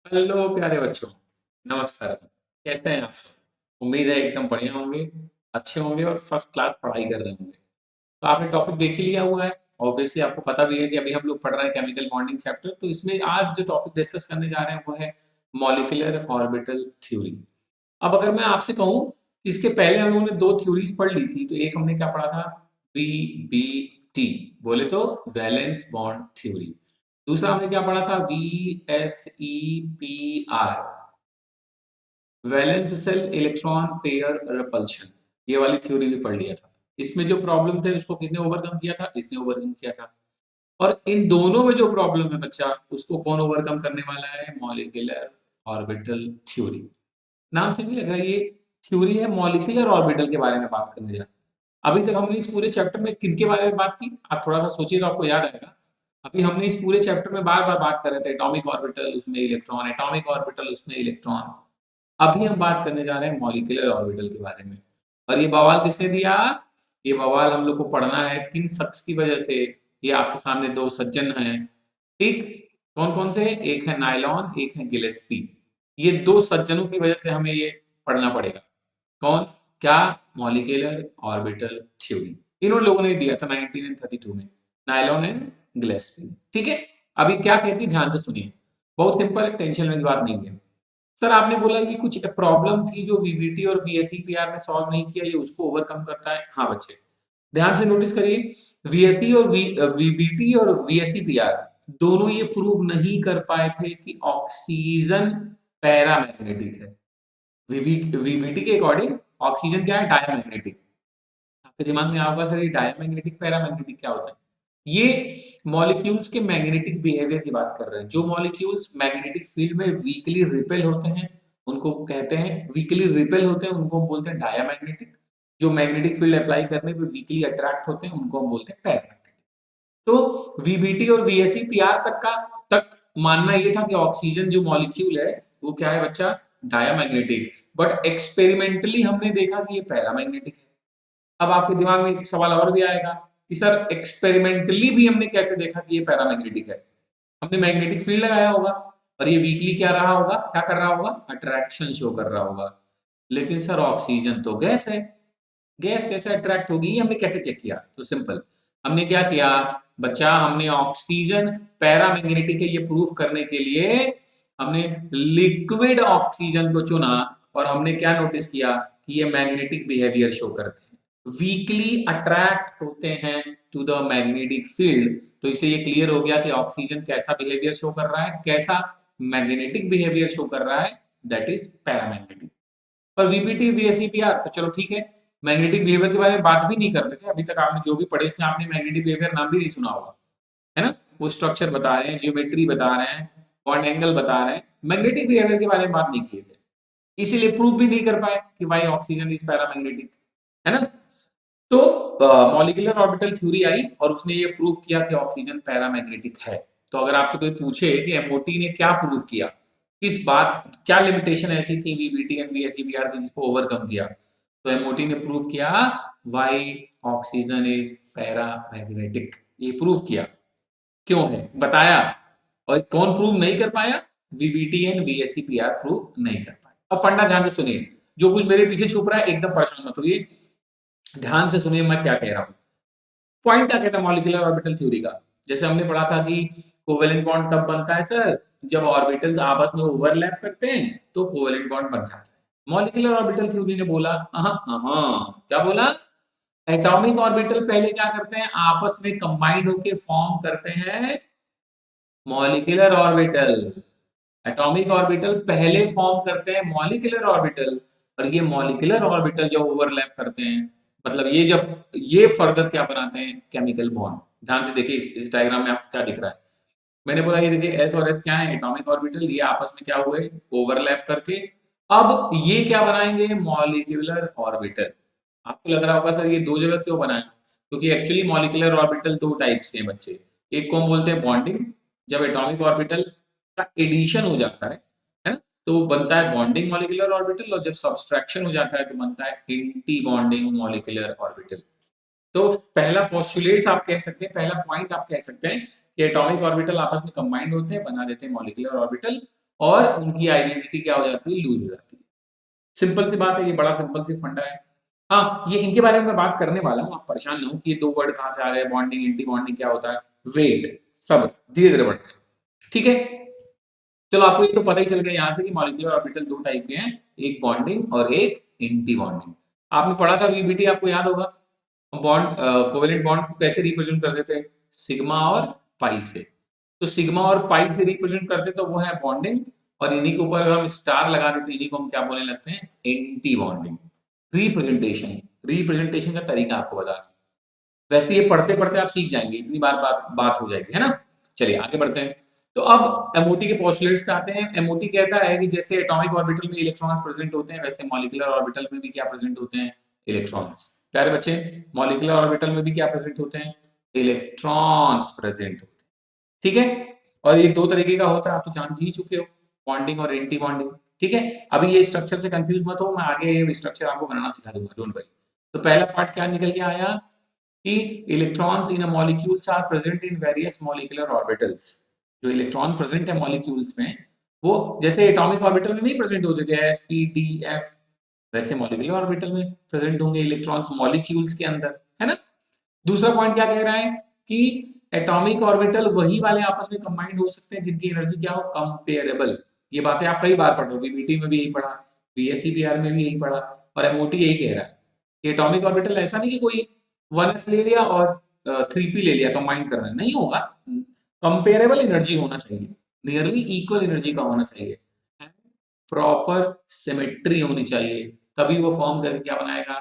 Hello प्यारे बच्चों, नमस्कार। कैसे हैं आप सब? उम्मीद है एकदम बढ़िया होंगे, अच्छे होंगे और फर्स्ट क्लास पढ़ाई कर रहे होंगे। तो आपने टॉपिक देख ही लिया हुआ है। ऑब्वियसली आपको पता भी है कि अभी हम लोग पढ़ रहे हैं केमिकल बॉन्डिंग चैप्टर। तो इसमें आज जो टॉपिक डिस्कस करने जा रहे हैं वो है मॉलिक्यूलर ऑर्बिटल थ्योरी। अब अगर मैं आपसे कहूँ, इसके पहले हम लोगों ने दो थ्योरीज पढ़ ली थी। तो एक हमने क्या पढ़ा था? वीबीटी, बोले तो वैलेंस बॉन्ड थ्योरी। दूसरा हमने क्या पढ़ा था? VSEPR, valence shell electron pair repulsion. ये वाली थ्योरी भी पढ़ लिया था। इसमें जो प्रॉब्लम थे उसको किसने ओवरकम किया था? इसने ओवरकम किया था। और इन दोनों में जो प्रॉब्लम है बच्चा, उसको कौन ओवरकम करने वाला है? Molecular orbital theory. नाम से नहीं लग रहा है, ये थ्योरी है मॉलिक्यूलर ऑर्बिटल के बारे में बात करने जा। अभी तक हमने इस पूरे चैप्टर में किनके बारे में बात की? आप थोड़ा सा सोचिए तो आपको याद आएगा। अभी हमने इस पूरे चैप्टर में बार बार बात कर रहे थे एटॉमिक ऑर्बिटल, उसमें इलेक्ट्रॉन, एटॉमिक ऑर्बिटल, उसमें इलेक्ट्रॉन। अभी हम बात करने जा रहे हैं मॉलिक्यूलर ऑर्बिटल के बारे में। और ये बवाल किसने दिया? ये बवाल हम लोग को पढ़ना है किन शख्स की वजह से। ये आपके सामने दो सज्जन हैं, ठीक? कौन कौन से? एक है नायलॉन, एक है गिलेस्पी। ये दो सज्जनों की वजह से हमें ये पढ़ना पड़ेगा। कौन? क्या? Molecular orbital theory. इन लोगों ने दिया था 1932 में, नायलॉन एंड गिलेस्पी। ठीक है। अभी क्या कहती है, ध्यान से सुनिए। बहुत सिंपल है, टेंशन लेने की बात नहीं है। सर आपने बोला कि कुछ प्रॉब्लम थी जो वीबीटी और वीएसईपीआर ने सॉल्व नहीं किया, ये उसको ओवरकम करता है। हाँ बच्चे, ध्यान से नोटिस करिए। वीएसई और वीबीटी और वीएसईपीआर दोनों ये प्रूव नहीं कर पाए थे कि ऑक्सीजन पैरामैग्नेटिक है। वीबीटी के अकॉर्डिंग ऑक्सीजन क्या है? डायमैग्नेटिक। आपके दिमाग में आओगा सर ये डायमैग्नेटिक पैरामैग्नेटिक क्या होता है? ये मॉलिक्यूल्स के मैग्नेटिक बिहेवियर की बात कर रहे हैं। जो मॉलिक्यूल्स मैग्नेटिक फील्ड में वीकली रिपेल होते हैं उनको कहते हैं, वीकली रिपेल होते हैं उनको हम बोलते हैं डायमैग्नेटिक। जो मैग्नेटिक फील्ड अप्लाई करने पे वीकली अट्रैक्ट होते हैं उनको हम बोलते हैं पैरामैग्नेटिक। तो वीबीटी और वीएसईपीआर तक मानना ये था कि ऑक्सीजन जो मॉलिक्यूल है वो क्या है बच्चा? डायमैग्नेटिक। बट एक्सपेरिमेंटली हमने देखा कि ये पैरामैग्नेटिक है। अब आपके दिमाग में एक सवाल और भी आएगा कि सर एक्सपेरिमेंटली भी हमने कैसे देखा कि ये पैरामैग्नेटिक है? हमने मैग्नेटिक फील्ड लगाया होगा और ये वीकली क्या रहा होगा, क्या कर रहा होगा? अट्रैक्शन शो कर रहा होगा। लेकिन सर ऑक्सीजन तो गैस है, गैस कैसे अट्रैक्ट होगी? ये हमने कैसे चेक किया? तो सिंपल, हमने क्या किया बच्चा, हमने ऑक्सीजन पैरामैग्नेटिक है ये प्रूफ करने के लिए हमने लिक्विड ऑक्सीजन को चुना। और हमने क्या नोटिस किया कि ये मैग्नेटिक बिहेवियर शो करते हैं, वीकली अट्रैक्ट होते हैं टू द मैग्नेटिक फील्ड। तो इसे ये क्लियर हो गया कि ऑक्सीजन कैसा बिहेवियर शो कर रहा है, कैसा मैग्नेटिक बिहेवियर शो कर रहा है, दैट इज पैरामैग्नेटिक। और वीपीटी वीएसईपीआर तो चलो ठीक है, मैग्नेटिक बिहेवियर के बारे में बात भी नहीं करते थे। अभी तक आपने जो भी पढ़े उसमें आपने मैग्नेटिक बिहेवियर नाम भी नहीं सुना होगा, है ना? वो स्ट्रक्चर बता रहे हैं, जियोमेट्री बता रहे हैं, बॉन्ड एंगल बता रहे हैं, मैग्नेटिक बिहेवियर के बारे में बात नहीं किए थे। इसीलिए प्रूव भी नहीं कर पाए कि वाई ऑक्सीजन इज पैरामैग्नेटिक, है ना? तो मॉलिक्यूलर ऑर्बिटल थ्योरी आई और उसने ये प्रूव किया कि ऑक्सीजन पैरामैग्नेटिक है। तो अगर आपसे कोई पूछे कि एमओटी ने क्या प्रूव किया, किस बात, क्या लिमिटेशन ऐसी थी वीबीटी एंड वीएसईपीआर की जिसको ओवरकम किया, तो एमओटी ने प्रूव किया वाई ऑक्सीजन इज पैरामैग्नेटिक। ये प्रूव किया। क्यों है बताया। और कौन प्रूव नहीं कर पाया? वीबीटी एंड वीएसईपीआर प्रूव नहीं कर पाए। अब फंडा ध्यान से सुनिए, जो कुछ मेरे पीछे छुप रहा है एकदम परेशान मत होइए, ध्यान से सुनिए मैं क्या कह रहा हूं। पॉइंट क्या कहता है मॉलिक्यूलर ऑर्बिटल थ्योरी का? जैसे हमने पढ़ा था कि कोवेलेंट बॉन्ड तब बनता है सर जब ऑर्बिटल्स आपस में ओवरलैप करते हैं तो कोवेलेंट बॉन्ड बन जाता है। मॉलिक्यूलर ऑर्बिटल थ्योरी ने बोला क्या बोला? एटॉमिक ऑर्बिटल पहले क्या करते हैं, आपस में कंबाइंड होकर फॉर्म करते हैं मॉलिक्यूलर ऑर्बिटल। एटॉमिक ऑर्बिटल पहले फॉर्म करते हैं मॉलिक्यूलर ऑर्बिटल। और ये मॉलिक्यूलर ऑर्बिटल जब ओवरलैप करते हैं, मतलब ये जब ये फर्दर क्या बनाते हैं? Chemical bond. ध्यान से देखिए इस डायग्राम में आपको क्या दिख रहा है। मैंने बोला ये देखिए एस और एस क्या है? Atomic orbital. ये आपस में क्या हुए? ओवरलैप करके अब ये क्या बनाएंगे? Molecular orbital. आपको लग रहा होगा सर ये दो जगह क्यों बनाए? क्योंकि एक्चुअली मॉलिक्यूलर ऑर्बिटल दो टाइप्स के हैं बच्चे। एक को हम बोलते हैं बॉन्डिंग, जब एटॉमिक ऑर्बिटल का एडिशन हो जाता है ना, तो वो बनता है बॉन्डिंग मॉलिक्यूलर ऑर्बिटल। और जब सब्सट्रैक्शन हो जाता है तो बनता है एंटी बॉन्डिंग मॉलिक्यूलर ऑर्बिटल। तो पहला पोस्टुलेट्स आप कह सकते हैं, पहला पॉइंट आप कह सकते हैं कि एटॉमिक ऑर्बिटल आपस में कंबाइंड होते हैं, बना देते हैं मॉलिक्यूलर ऑर्बिटल। और उनकी आइडेंटिटी क्या हो जाती है, लूज हो जाती है। सिंपल सी बात है, ये बड़ा सिंपल सी फंडा है। हाँ, ये इनके बारे में मैं बात करने वाला हूँ, आप परेशान ना हो कि ये दो वर्ड कहाँ से आ रहे हैं, बॉन्डिंग एंटी बॉन्डिंग क्या होता है, वेट सब धीरे धीरे बढ़ते हैं, ठीक है। चलो आपको ये तो पता ही चल गया यहाँ से कि मॉलिक्यूलर ऑर्बिटल दो टाइप के हैं, एक बॉन्डिंग और एक एंटी बॉन्डिंग। आपने पढ़ा था वीबीटी, आपको याद होगा, बॉन्ड कोवेलेंट बॉन्ड को कैसे रिप्रेजेंट करते थे, सिग्मा और पाई से। तो सिग्मा और पाई से रिप्रेजेंट करते तो वो है बॉन्डिंग, और इन्हीं के ऊपर अगर हम स्टार लगा देते इन्हीं को हम क्या बोलने लगते हैं, एंटी बॉन्डिंग। रिप्रेजेंटेशन, रिप्रेजेंटेशन का तरीका आपको बता रहा हूं। वैसे ये पढ़ते पढ़ते आप सीख जाएंगे, इतनी बार बात हो जाएगी, है ना। चलिए आगे बढ़ते हैं। तो अब एमओटी के पोस्टुलेट्स पे आते हैं। एमओटी कहता है कि जैसे एटॉमिक ऑर्बिटल में इलेक्ट्रॉन्स प्रेजेंट होते हैं, वैसे मॉलिक्यूलर ऑर्बिटल में भी क्या प्रेजेंट होते हैं, इलेक्ट्रॉन्स। प्यारे बच्चे, मॉलिक्यूलर ऑर्बिटल में भी क्या प्रेजेंट होते हैं, इलेक्ट्रॉन्स प्रेजेंट होते हैं, ठीक है। और ये दो तरीके का होता है, आप तो जान ही चुके हो, बॉन्डिंग और एंटी बॉन्डिंग, ठीक है। अभी ये स्ट्रक्चर से कंफ्यूज मत हो, मैं आगे ये स्ट्रक्चर आपको बनाना सिखा दूंगा, डोंट वरी। तो पहला पार्ट क्या निकल के आया कि electrons in a molecules are present in various molecular orbitals. जो इलेक्ट्रॉन प्रेजेंट है मॉलिक्यूल्स में, वो जैसे एटॉमिक ऑर्बिटल में नहीं प्रेजेंट होते थे एस पी डी एफ, वैसे मॉलिक्यूलर ऑर्बिटल में प्रेजेंट होंगे इलेक्ट्रॉन्स मॉलिक्यूल्स के अंदर, है ना। दूसरा पॉइंट क्या कह रहा है कि एटॉमिक ऑर्बिटल वही वाले आपस में कंबाइंड हो सकते हैं जिनकी एनर्जी क्या हो, कंपेरेबल। ये बातें आप कई बार पढ़ रहे हो, बीबीटी में भी यही पढ़ा, बीएससीपीआर में भी यही पढ़ा, और एमओटी यही कह रहा है कि एटॉमिक ऑर्बिटल ऐसा नहीं कि कोई 1s ले लिया और 3p ले लिया, कंबाइन कर रहा है, नहीं होगा। कंपेरेबल एनर्जी होना चाहिए, नियरली इक्वल एनर्जी का होना चाहिए, प्रॉपर सिमेट्री होनी चाहिए, तभी वो फॉर्म करके क्या बनाएगा,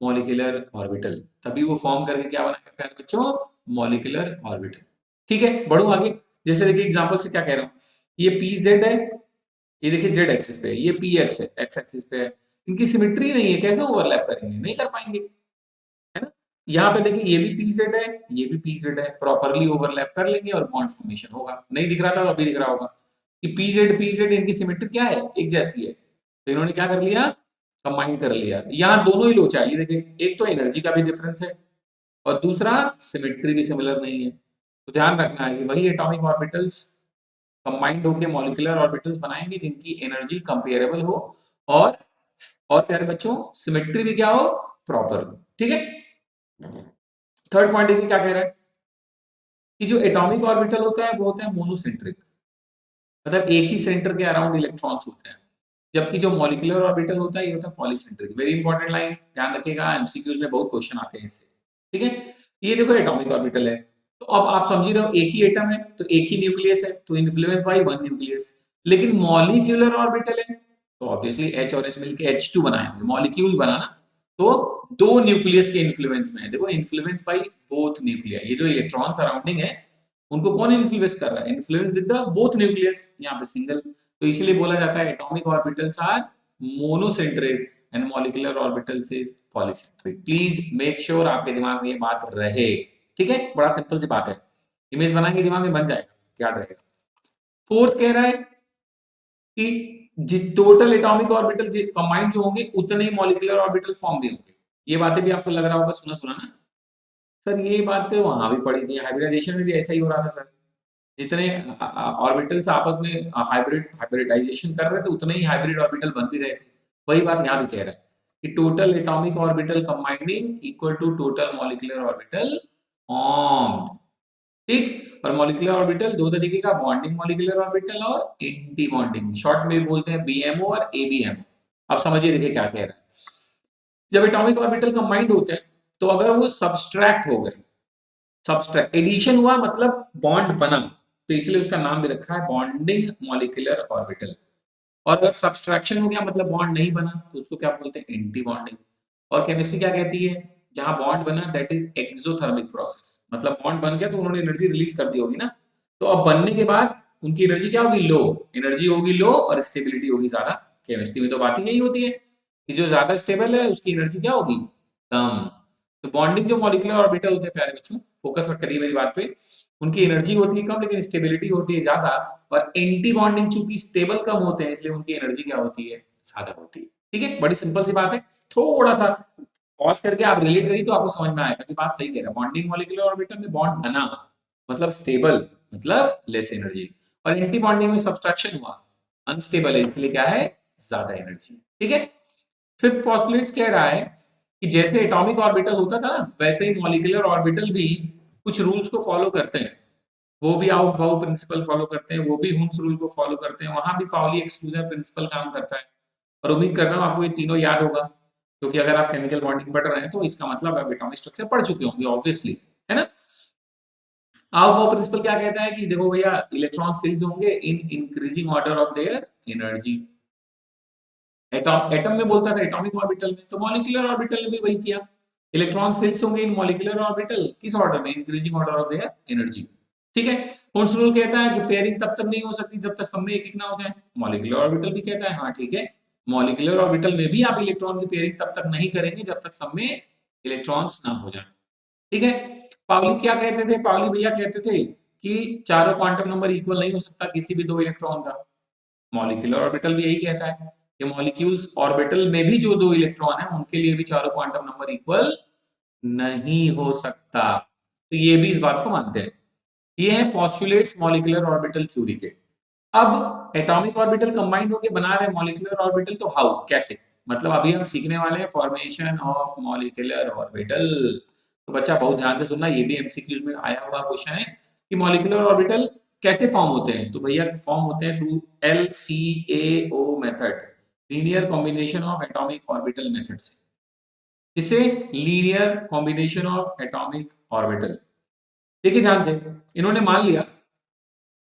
मॉलिक्यूलर ऑर्बिटल। तभी वो फॉर्म करके क्या बनाएगा प्यारे बच्चों, मॉलिक्यूलर ऑर्बिटल, ठीक है। बढ़ू आगे, जैसे देखिए एग्जांपल से क्या कह रहा हूं, ये पी जेड है, ये देखिए जेड एक्सिस पे है, ये पी एक्स है, एक्स एक्सिस पे है, इनकी सिमेट्री नहीं है, कैसे ओवरलैप करेंगे, नहीं कर पाएंगे, है ना। यहाँ पे देखिए ये भी पी जेड है, ये भी पी जेड है, प्रॉपरली ओवरलैप कर लेंगे और बॉन्ड फॉर्मेशन होगा। नहीं दिख रहा था तो अभी दिख रहा होगा कि पी जेड इनकी सिमेट्री क्या है, एक जैसी है, तो इन्होंने क्या कर लिया, कंबाइन कर लिया। यहाँ दोनों ही लोचा है, ये देखिए एक तो एनर्जी का भी डिफरेंस है और दूसरा सिमेट्री भी सिमिलर नहीं है। तो ध्यान रखना है कि वही एटॉमिक ऑर्बिटल्स कंबाइंड होकर मॉलिक्यूलर ऑर्बिटल्स बनाएंगे जिनकी एनर्जी कंपेरेबल हो, और प्यारे बच्चों सिमेट्री भी क्या हो, प्रॉपर हो, ठीक है। थर्ड पॉइंट देखिए क्या कह रहा है कि जो एटॉमिक ऑर्बिटल होता है वो होता है मोनोसेंट्रिक, मतलब एक ही सेंटर के अराउंड इलेक्ट्रॉन्स होते हैं, जबकि जो मॉलिक्यूलर ऑर्बिटल होता है ये होता है पॉलीसेंट्रिक। वेरी इंपॉर्टेंट लाइन, ध्यान रखिएगा, एमसीक्यूज में बहुत क्वेश्चन आते हैं इससे, ठीक है। ये देखो एटॉमिक ऑर्बिटल है, तो अब आप समझ रहे हो एक ही एटम है तो एक ही न्यूक्लियस है, तो इन्फ्लुएंस बाय वन न्यूक्लियस। लेकिन मॉलिक्यूलर ऑर्बिटल है तो ऑब्वियसली एच और एच मिलकर H2 बनाएंगे, मॉलिक्यूल बनाना, तो दो न्यूक्लियस के इन्फ्लुएंस में है। देखो इन्फ्लुएंस बाय बोथ न्यूक्लियर, ये जो इलेक्ट्रॉन सराउंडिंग है उनको कौन इन्फ्लुएंस कर रहा है, influence with the both nucleus, यहाँ पे सिंगल। तो इसीलिए बोला जाता है atomic orbitals are monocentric and molecular orbitals is polycentric. Please make sure आपके दिमाग में ये बात रहे, ठीक है। बड़ा सिंपल सी बात है, इमेज बनाएंगे दिमाग में बन जाएगा, याद रहेगा। फोर्थ कह रहा है कि टोटल एटॉमिक ऑर्बिटल कंबाइंड जो होंगे उतने ही मॉलिक्यूलर ऑर्बिटल फॉर्म भी होंगे। ये बातें भी आपको लग रहा होगा सुना सुना ना, सर ये बात तो वहां भी पड़ी थी, हाइब्रिडाइजेशन में भी ऐसा ही हो रहा था सर, जितने ऑर्बिटल्स आपस में हाइब्रिडाइजेशन कर रहे थे उतने ही हाइब्रिड ऑर्बिटल बन भी रहे थे। वही बात यहाँ भी कह रहा है कि total atomic orbital combining equal to total molecular orbital formed, ठीक। और मॉलिक्यूलर ऑर्बिटल दो तरीके का, बॉन्डिंग मॉलिक्यूलर ऑर्बिटल और एंटी बॉन्डिंग, शॉर्ट में बोलते हैं बीएमओ और एबीएमओ। अब समझिए देखिए क्या कह रहा है, जब एटॉमिक ऑर्बिटल कंबाइंड होते हैं तो अगर वो सब्सट्रैक्ट हो गए, सब्सट्रैक्ट एडिशन हुआ मतलब बॉन्ड बना, तो इसलिए उसका नाम भी रखा है बॉन्डिंग मॉलिक्यूलर ऑर्बिटल। और अगर सब्सट्रैक्शन हो गया मतलब बॉन्ड नहीं बना तो उसको क्या बोलते हैं, एंटी बॉन्डिंग। और केमिस्ट्री क्या कहती है, जहां बॉन्ड बना दैट इज एक्सोथर्मिक प्रोसेस, मतलब बॉन्ड बन गया तो उन्होंने एनर्जी रिलीज कर दी होगी ना, तो अब बनने के बाद उनकी एनर्जी क्या होगी, लो, एनर्जी होगी लो और स्टेबिलिटी होगी ज्यादा। केमिस्ट्री में तो बात ही यही होती है कि जो ज्यादा स्टेबल है उसकी एनर्जी क्या होगी, कम। तो बॉन्डिंग जो मॉलिक्यूलर ऑर्बिटल होते हैं प्यारे बच्चों, फोकस करिए मेरी बात पे, उनकी एनर्जी होती है कम लेकिन स्टेबिलिटी होती है ज्यादा। और एंटी बॉन्डिंग चूंकि स्टेबल कम होते हैं इसलिए उनकी एनर्जी क्या होती है, ज्यादा होती है, ठीक है। बड़ी सिंपल सी बात है, थोड़ा सा पॉज करके आप रिलेट करिए तो आपको समझ में आएगा कि बात सही कह रहा है। बॉन्डिंग मॉलिक्यूलर ऑर्बिटल में बॉन्ड बना मतलब स्टेबल, मतलब लेस एनर्जी, और एंटी बॉन्डिंग में सब्सट्रैक्शन हुआ अनस्टेबल है, इसलिए क्या है, ज्यादा एनर्जी। ठीक है। फिफ्थ पॉस्टुलेट्स कह रहा है कि जैसे एटॉमिक ऑर्बिटल होता था ना, वैसे ही मॉलिक्यूलर ऑर्बिटल भी कुछ रूल्स को फॉलो करते हैं। वो भी आउट बाउ प्रिंसिपल फॉलो करते हैं, वो भी हुम्स रूल को फॉलो करते हैं, वहां भी पाउली एक्सक्लूजन प्रिंसिपल काम करता है। और उम्मीद करता हूँ आपको ये तीनों याद होगा, क्योंकि अगर आप केमिकल बॉन्डिंग पढ़ रहे हैं तो इसका मतलब आप एटॉमिक स्ट्रक्चर पढ़ चुके होंगे ऑब्वियसली, है ना। आउट बाउ प्रिंसिपल क्या कहता है कि देखो भैया, इलेक्ट्रॉन सीरीज होंगे in increasing order of their energy. Atom atom में बोलता था एटॉमिक ऑर्बिटल में, तो मॉलिक्यूलर ऑर्बिटल ने भी वही किया। इलेक्ट्रॉन फिल्स होंगे इन मॉलिक्यूलर ऑर्बिटल, किस ऑर्डर में, increasing order of their energy. ठीक है। हुन्स रूल कहता है कि पेयरिंग तब तक नहीं हो सकती जब तक सब में एक एक ना हो जाए। मॉलिक्यूलर ऑर्बिटल भी कहता है हाँ ठीक है, मॉलिक्यूलर ऑर्बिटल में भी आप इलेक्ट्रॉन की पेयरिंग तब तक नहीं करेंगे जब तक सब में इलेक्ट्रॉन्स ना हो जाए। ठीक है। पाउली क्या कहते थे, पाउली भैया कहते थे कि चारों क्वांटम नंबर इक्वल नहीं हो सकता किसी भी दो इलेक्ट्रॉन का। मॉलिक्यूलर ऑर्बिटल भी यही कहता है कि मॉलिक्यूल्स ऑर्बिटल में भी जो दो इलेक्ट्रॉन है उनके लिए भी चारों क्वांटम नंबर इक्वल नहीं हो सकता। तो ये भी इस बात को मानते हैं। ये है पॉस्टुलेट्स मॉलिक्यूलर ऑर्बिटल थ्योरी के। अब एटॉमिक ऑर्बिटल कंबाइंड होके बना रहे मॉलिक्यूलर ऑर्बिटल, तो हाउ, कैसे, मतलब अभी हम सीखने वाले हैं फॉर्मेशन ऑफ मॉलिक्यूलर ऑर्बिटल। तो बच्चा बहुत ध्यान से सुनना, ये भी एमसीक्यूज में आया हुआ क्वेश्चन है कि मॉलिक्यूलर ऑर्बिटल कैसे फॉर्म होते हैं। तो भैया फॉर्म होते हैं through LCAO method, linear combination of atomic orbital method से। इसे linear combination of atomic orbital. देखिए ध्यान से, इन्होंने मान लिया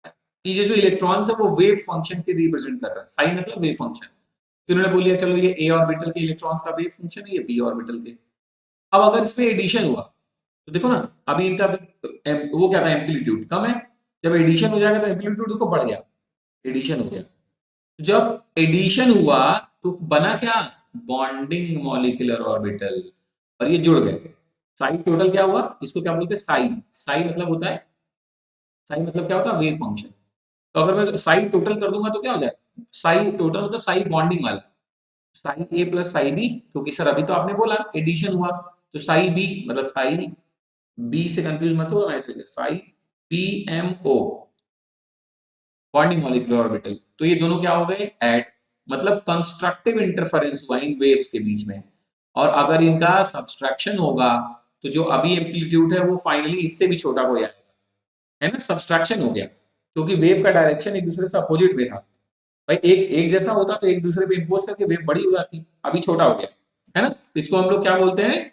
कि ये जो इलेक्ट्रॉन्स है वो वेव फंक्शन के रिप्रेजेंट कर रहा है, साइन मतलब वेव फंक्शन। तो इन्होंने बोल दिया चलो ये ए ऑर्बिटल के इलेक्ट्रॉन्स का वेव फंक्शन है, ये बी ऑर्बिटल के। अब अगर इसमें एडिशन हुआ तो देखो ना, अभी इनका वो क्या था, एम्पलीट्यूड कम है। जब एडिशन हो जाएगा तो एम्पलीट्यूड देखो बढ़ गया, एडिशन हो गया। जब एडिशन हुआ तो बना क्या, बॉन्डिंग मॉलिक्यूलर ऑर्बिटल, और ये जुड़ गए। साई टोटल क्या हुआ, इसको क्या बोलते हैं, साई। साई मतलब होता है, साई मतलब क्या होता है, वेव फंक्शन। तो अगर मैं साई टोटल कर दूंगा तो क्या हो जाएगा, साई टोटल मतलब साई बॉन्डिंग वाला, साई ए प्लस साई बी, क्योंकि सर अभी तो आपने बोला एडिशन हुआ, तो साई बी मतलब साई बी से कंफ्यूज मत हो, ऐसे psi P M O, bonding molecular orbital. तो ये दोनों क्या हो गए, ऐड, मतलब कंस्ट्रक्टिव इंटरफेरेंस हुआ इन वेव्स के बीच में। और अगर इनका सब्सट्रैक्शन होगा तो जो अभी एम्पलीट्यूड है वो फाइनली इससे भी छोटा हो जाएगा, है ना, सब्सट्रैक्शन हो गया, क्योंकि वेव का डायरेक्शन एक दूसरे से अपोजिट में था। भाई एक एक जैसा होता तो एक दूसरे पे इंपोज करके वेव बड़ी हो जाती, अभी छोटा हो गया, है ना। तो इसको हम लोग क्या बोलते हैं,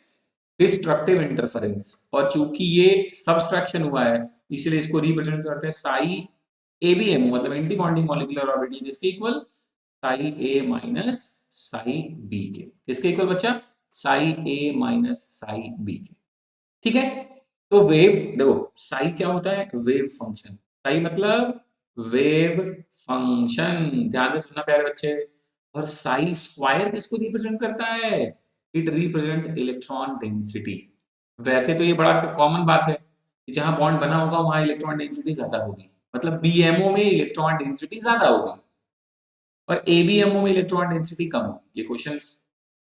डिस्ट्रक्टिव इंटरफेरेंस। और चूंकि ये सब्सट्रैक्शन हुआ है इसलिए इसको रिप्रेजेंट करते हैं साई ए बी एम, मतलब एंटी बॉन्डिंग मॉलिक्यूलर ऑर्बिटल, जिसके इक्वल साई ए माइनस साई बी के। किसके इक्वल बच्चा, साई ए माइनस साई बी के। ठीक है। तो वेव देखो, साई क्या होता है, वेव फंक्शन। साई मतलब वेव फंक्शन, ध्यान से सुनना प्यारे बच्चे। और साई स्क्वायर किसको रिप्रेजेंट करता है, इट रिप्रेजेंट इलेक्ट्रॉन डेंसिटी। वैसे तो ये बड़ा कॉमन बात है कि जहां बॉन्ड बना होगा वहां इलेक्ट्रॉन डेंसिटी ज्यादा होगी, मतलब बीएमओ में इलेक्ट्रॉन डेंसिटी ज्यादा होगी और एबीएमओ में इलेक्ट्रॉन डेंसिटी कम होगी। ये क्वेश्चंस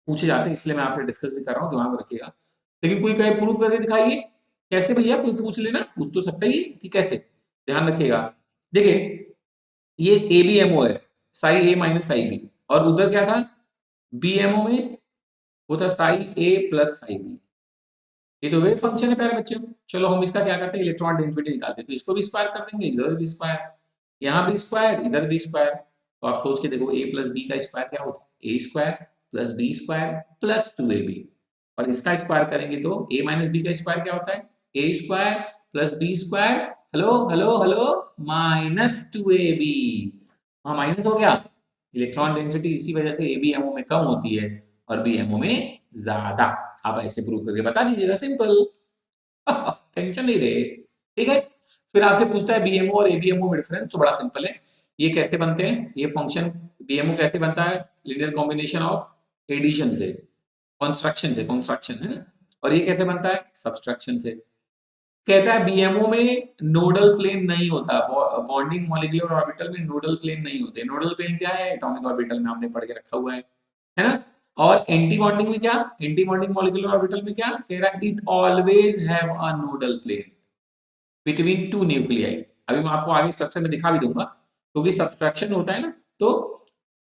पूछे जाते हैं, इसलिए मैं आपसे डिस्कस भी कर रहा हूँ, दिमाग में रखिएगा। लेकिन कोई कहे प्रूव करके दिखाइए, कैसे भैया, कोई पूछ लेना, पूछ तो सकता ही है कि कैसे, ध्यान रखिएगा। देखिए ये एबीएमओ है, साई ए माइनस साई बी, और उधर क्या था, बीएमओ में वो था साई ए प्लस साई बी। ये तो वेव फंक्शन है प्यारे बच्चे। चलो हम इसका क्या करते हैं, इलेक्ट्रॉन डेंसिटी निकालते हैं, तो इसको भी स्क्वायर कर देंगे, इधर भी स्क्वायर, यहाँ भी स्क्वायर, इधर भी स्क्वायर। तो आप सोच के देखो ए प्लस बी का स्क्वायर क्या होता है, A square plus B square plus 2ab। और इसका स्क्वायर करेंगे तो ए माइनस बी का स्क्वायर क्या होता है, A square plus B square, hello hello hello, minus 2ab। हाँ माइनस हो गया, इलेक्ट्रॉन डेंसिटी इसी वजह से एबीएमओ में कम होती है और बीएमओ में ज्यादा। आप ऐसे प्रूव करके बता दीजिएगा, सिंपल। टेंशन नहीं रहे। ठीक है। फिर आपसे पूछता है बीएमओ और एबीएमओ में डिफरेंस, तो बड़ा सिंपल है, ये कैसे बनते हैं, ये फंक्शन बीएमओ कैसे बनता है, लीनियर कॉम्बिनेशन ऑफ एडिशन से, कंस्ट्रक्शन से, कंस्ट्रक्शन है ना। और ये कैसे बनता है, सब्सट्रैक्शन से। कहता है बीएमओ में नोडल प्लेन नहीं होता, बॉन्डिंग मॉलिक्यूलर ऑर्बिटल में नोडल प्लेन नहीं होते। नोडल प्लेन क्या है, एटॉमिक ऑर्बिटल में आपने पढ़ के रखा हुआ है ना। और एंटी बॉन्डिंग में क्या, एंटी बॉन्डिंग मॉलिक्यूलर ऑर्बिटल में क्या कह रहा है, it always have a nodal plane between two nuclei. अभी मैं आपको आगे स्ट्रक्चर में दिखा भी दूंगा, क्योंकि सब्सट्रैक्शन होता है ना, तो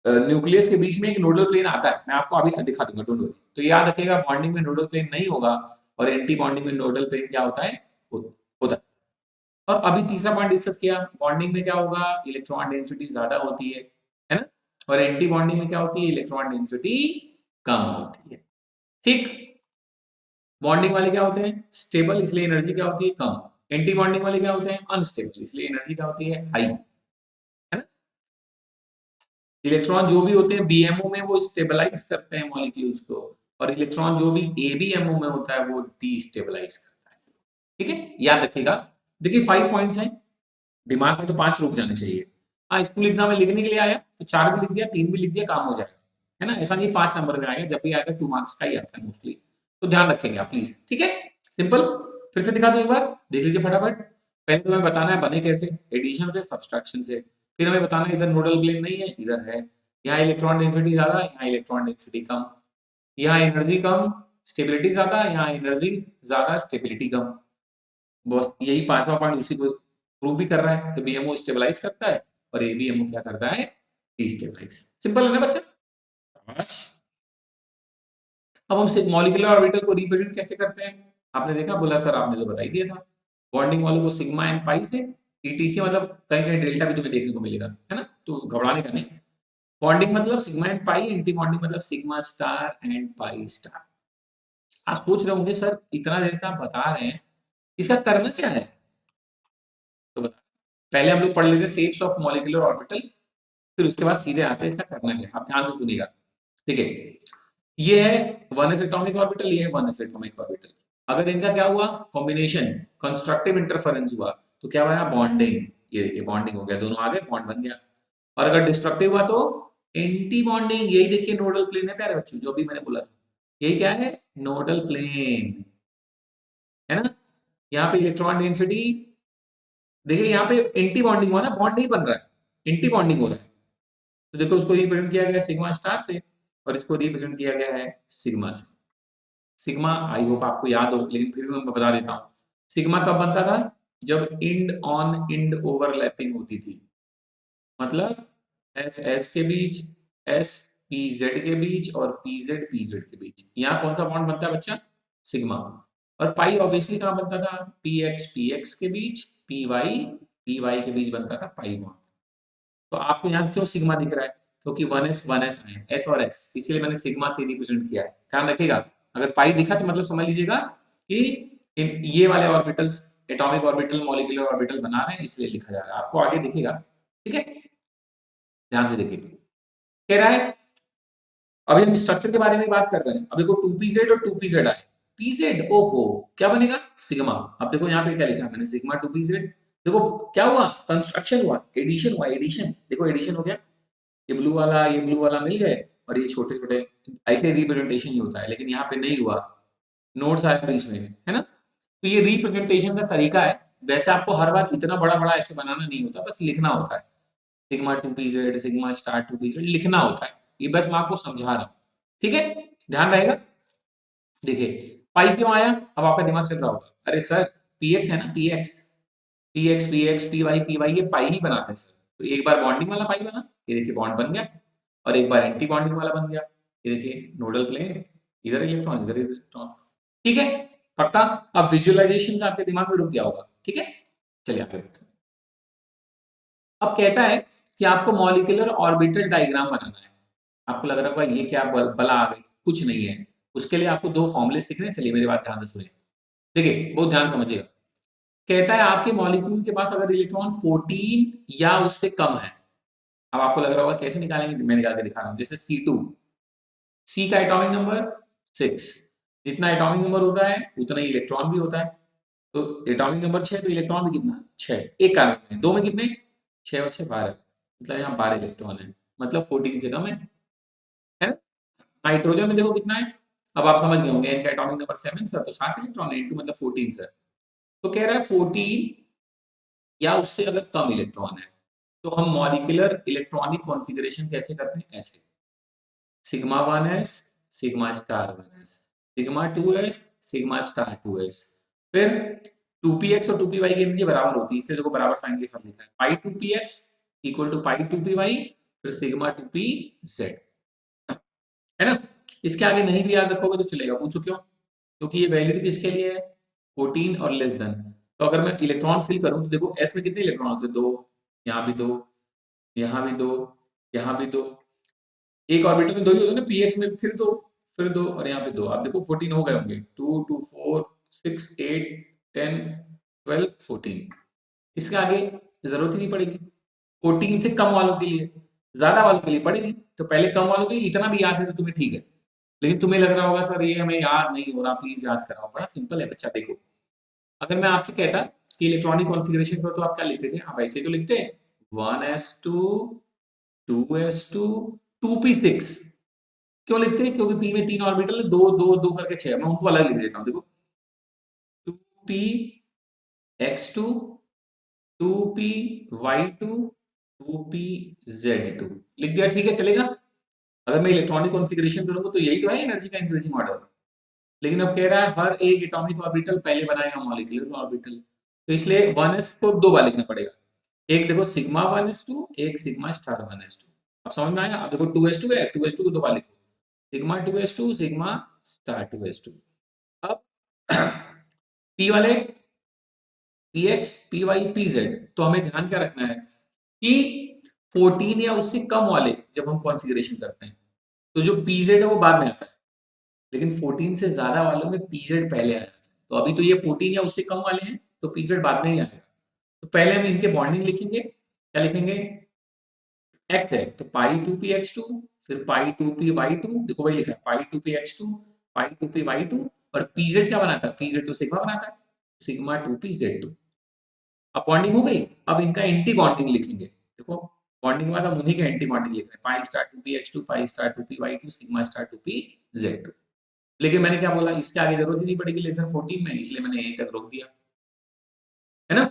न्यूक्लियस के बीच में एक नोडल प्लेन आता है, मैं आपको अभी दिखा दूंगा, डोंट वरी। तो याद रखिएगा बॉन्डिंग में नोडल प्लेन नहीं होगा, और एंटी बॉन्डिंग में नोडल प्लेन क्या होता है, होता है। और अभी तीसरा पॉइंट डिस्कस किया, बॉन्डिंग में क्या होगा, इलेक्ट्रॉन डेंसिटी ज्यादा होती है ना, और एंटी बॉन्डिंग में क्या होती है, इलेक्ट्रॉन डेंसिटी कम होती है। ठीक, बॉन्डिंग वाले क्या होते हैं, स्टेबल, इसलिए एनर्जी क्या होती है, कम। एंटी बॉन्डिंग वाले क्या होते हैं, अनस्टेबल, इसलिए एनर्जी क्या होती है, हाई, है ना। इलेक्ट्रॉन जो भी होते हैं बीएमओ में वो स्टेबलाइज करते हैं मॉलिक्यूल्स को, और इलेक्ट्रॉन जो भी एबीएमओ में होता है वो डीस्टेबलाइज करता है। ठीक है, याद रखिएगा। देखिए 5 पॉइंट्स हैं, दिमाग में तो 5 रुक जाने चाहिए। हाँ, स्कूल एग्जाम में लिखने के लिए आया तो 4 भी लिख दिया, 3 भी लिख दिया, काम हो जाएगा, है ना। ऐसा नहीं 5 नंबर में आएगा, जब भी आएगा 2 मार्क्स का ही आता है मोस्टली, तो ध्यान रखेंगे आप प्लीज। ठीक है, सिंपल। फिर से दिखा दो एक बार, देख लीजिए फटाफट। पहले तो हमें बताना है बने कैसे, एडिशन से, सब्सट्रैक्शन से। फिर हमें बताना है इधर नोडल प्लेन नहीं है, इधर है। यहाँ इलेक्ट्रॉन डेंसिटी ज्यादा, यहाँ इलेक्ट्रॉन डेंसिटी कम। यहाँ एनर्जी कम, स्टेबिलिटी ज्यादा, यहाँ एनर्जी ज्यादा, स्टेबिलिटी कम। बस यही 5वां पॉइंट उसी को प्रूव भी कर रहा है कि बीएमओ स्टेबलाइज करता है और एबीएमओ क्या करता है, डिस्टेबलाइज। सिंपल है ना बच्चा। शाबाश। अब हम मॉलिक्यूलर ऑर्बिटल को रिप्रेजेंट कैसे करते हैं, आपने देखा, बोला सर आपने तो बता ही दिया था। बॉन्डिंग वालों को सिग्मा एंड पाई से, ईटीसी मतलब कहीं कहीं डेल्टा भी तुम्हें देखने को मिलेगा, है ना, तो घबराने का नहीं। बॉन्डिंग मतलब sigma and pi, anti bonding मतलब sigma star and pi star. आप पूछ रहे होंगे सर इतना देर से आप बता रहे हैं, इसका करना क्या है, तो बता। पहले हम लोग पढ़ लेते हैं शेप्स ऑफ मॉलिक्यूलर ऑर्बिटल, फिर उसके बाद सीधे आते हैं इसका करना क्या। आप ध्यान से सुनिएगा। देखिए, ये है 1s एटॉमिक ऑर्बिटल, ये है 1s एटॉमिक ऑर्बिटल। अगर इनका क्या हुआ, कॉम्बिनेशन, कंस्ट्रक्टिव इंटरफेरेंस हुआ, तो क्या बना, बॉन्डिंग। ये देखिए बॉन्डिंग हो गया, दोनों आगे बॉन्ड बन गया। और अगर डिस्ट्रक्टिव हुआ तो एंटी बॉन्डिंग। यही देखिए नोडल प्लेन है प्यारे बच्चों, जो भी मैंने बोला था, यही क्या है, नोडल प्लेन, है ना। यहाँ पे इलेक्ट्रॉन डेंसिटी, देखिए यहाँ पे एंटी बॉन्डिंग हुआ ना, बॉन्ड नहीं बन रहा है, एंटी बॉन्डिंग हो रहा है। तो देखो उसको रिप्रेजेंट किया गया सिग्मा स्टार से, और इसको रिप्रेजेंट किया गया है सिग्मा से। सिग्मा आई होप आपको याद हो, लेकिन फिर भी मैं बता देता हूँ। सिग्मा कब बनता था, जब इंड ऑन इंड ओवरलैपिंग होती थी, मतलब एस एस के बीच, एस पी जेड के बीच, और पी जेड के बीच। यहाँ कौन सा बॉन्ड बनता है बच्चा, सिग्मा। और पाई ऑब्वियसली कहाँ बनता था, पी एक्स के बीच, पी वाई के बीच बनता था पाई बॉन्ड। तो आपको यहाँ क्यों सिग्मा दिख रहा है, क्योंकि 1s आए, एस और एस, इसलिए मैंने सिग्मा से रिप्रेजेंट किया है। ध्यान रखिएगा, अगर पाई दिखा तो मतलब समझ लीजिएगा कि ये वाले orbitals atomic orbital molecular orbital बना रहे हैं, इसलिए लिखा जा रहा है, आपको आगे दिखेगा। ठीक है, ध्यान से देखिए। कह रहा है, अभी हम स्ट्रक्चर के बारे में बात कर रहे हैं। अब देखो 2pz और 2pz आए, pz ओहो क्या बनेगा, सिग्मा। अब देखो यहाँ पे क्या लिखा है मैंने, सिग्मा 2pz। देखो क्या हुआ, कंस्ट्रक्शन हुआ, एडिशन हुआ, एडिशन, देखो एडिशन हो गया। ये ब्लू वाला, ये ब्लू वाला मिल गए, और ये छोटे छोटे, ऐसे रिप्रेजेंटेशन ही होता है, लेकिन यहाँ पे नहीं हुआ, नोट्स आए बीच में, है ना। तो ये रिप्रेजेंटेशन का तरीका है। वैसे आपको हर बार इतना बड़ा बड़ा ऐसे बनाना नहीं होता, बस लिखना होता है, sigma 2pz, sigma star 2pz लिखना होता है। ये बस मैं आपको समझा रहा हूँ, ठीक है, ध्यान रहेगा। देखिए पाई क्यों आया, अब आपका दिमाग चल रहा होगा, अरे सर पीएक्स है ना, पीएक्स, पीएक्स पी वाई ये पाई ही बनाते हैं सर। तो एक बार बॉन्डिंग वाला पाई बना, ये देखिए बॉन्ड बन गया, और एक बार एंटी बॉन्डिंग वाला बन गया, ये देखिए नोडल प्लेन, इधर इलेक्ट्रॉन इधर इलेक्ट्रॉन। ठीक है, पक्का। अब विजुअलाइजेशन आपके दिमाग में रुक गया होगा, ठीक है, चलिए आगे बढ़ते हैं। अब कहता है कि आपको मॉलिक्यूलर ऑर्बिटल डायग्राम बनाना है। आपको लग रहा होगा ये क्या बला आ गई, कुछ नहीं है। उसके लिए आपको 2 फॉर्मूले सीखने हैं। चलिए मेरी बात ध्यान से सुनिए, देखिए बहुत ध्यान समझिएगा। कहता है आपके मॉलिक्यूल के पास अगर इलेक्ट्रॉन 14 या उससे कम है, अब आपको लग रहा होगा कैसे निकालेंगे, मैं निकाल के दिखा रहा हूं। जैसे C2, सी का एटॉमिक नंबर 6, जितना एटॉमिक नंबर होता है उतना ही इलेक्ट्रॉन भी होता है। तो एटॉमिक नंबर 6, तो इलेक्ट्रॉन भी कितना, 6। एक कार्बन में 2 में कितने, 6 और 6 12, मतलब यहाँ 12 इलेक्ट्रॉन है, मतलब 14 से कम है ना। नाइट्रोजन में देखो कितना है, अब आप समझ गए होंगे, इनका एटॉमिक नंबर 7 सर, तो 7 इलेक्ट्रॉन है, इनटू मतलब 14 सर। तो कह रहा है 14 या उससे अगर कम इलेक्ट्रॉन है, तो हम मॉलिक्यूलर इलेक्ट्रॉनिक कॉन्फ़िगरेशन कैसे करते हैं, ऐसे sigma 1s, sigma star 1s, sigma 2s, sigma star 2s। फिर 2px और 2py की एनर्जी बराबर होती है, इसलिए देखो बराबर साइन के साथ लिखा है, पाई 2px equal to pi 2py, फिर सिग्मा 2p z, है ना। इसके आगे नहीं भी याद रखोगे तो चलेगा, पूछो क्यों? क्योंकि ये वैलिड किसके लिए है? 14 और लेस देन। तो अगर मैं इलेक्ट्रॉन फिल करूं तो देखो s में कितने इलेक्ट्रॉन होते हैं? 2, यहाँ भी 2, यहाँ भी 2, यहाँ भी 2, एक ऑर्बिटल में 2 ही होते हैं ना, px में फिर 2 और यहाँ पे 2। आप देखो 14 हो गए होंगे, 2 2 4 6 8 10 12 14। इसके आगे जरूरत ही नहीं पड़ेगी। 14 से कम वालों के लिए, ज्यादा वालों के लिए पड़ेगी। तो पहले कम वालों के लिए इतना भी याद है तो तुम्हें ठीक है, लेकिन तुम्हें लग रहा होगा सर ये हमें याद नहीं हो रहा, प्लीज याद कराओ। बड़ा सिंपल है बच्चा, देखो अगर मैं आपसे कहता कि इलेक्ट्रॉनिक कॉन्फ़िगरेशन पर, तो आप क्या लिखते थे? आप ऐसे तो लिखते 1s2 2s2 2p6। क्यों लिखते हैं? क्योंकि p में 3 ऑर्बिटल है, 2 2 2 करके 6। मैं उनको अलग लिख देता हूँ, देखो 2px2 2py2 2pz2 लिख दिया, ठीक है चलेगा। अगर मैं इलेक्ट्रॉनिक कॉन्फ़िगरेशन करूंगा तो यही तो है एनर्जी का इंक्रीजिंग ऑर्डर। लेकिन अब कह रहा है हर एक एटॉमिक ऑर्बिटल पहले बनाएगा मॉलिक्यूलर ऑर्बिटल, तो इसलिए 1s को 2 बार लिखना पड़ेगा। एक देखो सिग्मा 1s2, एक सिग्मा स्टार 1s2। अब समझ में आया? अब देखो 2s2 है, 2s2 को 2 बार लिखो, sigma 2s2 sigma star 2s2। अब p वाले px py pz, तो हमें ध्यान क्या रखना है कि 14 या उससे कम वाले जब हम कॉन्फ़िगरेशन करते हैं तो जो pz है वो बाद में आता है, लेकिन 14 से ज्यादा वालों में pz पहले आ जाता है। तो अभी तो ये 14 या उससे कम वाले हैं तो pz बाद में ही आएगा। तो पहले हम इनके बॉन्डिंग लिखेंगे, क्या लिखेंगे? x है तो पाई 2px2, फिर पाई 2py2, देखो वही लिखा है पाई 2px2 पाई 2py2। और pz क्या बनाता है? pz तो सिग्मा बनाता है, सिग्मा 2pz2। अब बॉन्डिंग हो गई। अब इनका एंटी बॉन्डिंग लिखेंगे, देखो बॉन्डिंग के बाद हम उन्हीं का एंटी बॉन्डिंग लिख रहे हैं, pi star 2px2 pi star 2py2 sigma star 2pz2। लेकिन मैंने क्या बोला, इसके आगे जरूरत ही नहीं पड़ेगी लेस देन 14 में, इसलिए मैंने यहीं तक रोक दिया, है ना।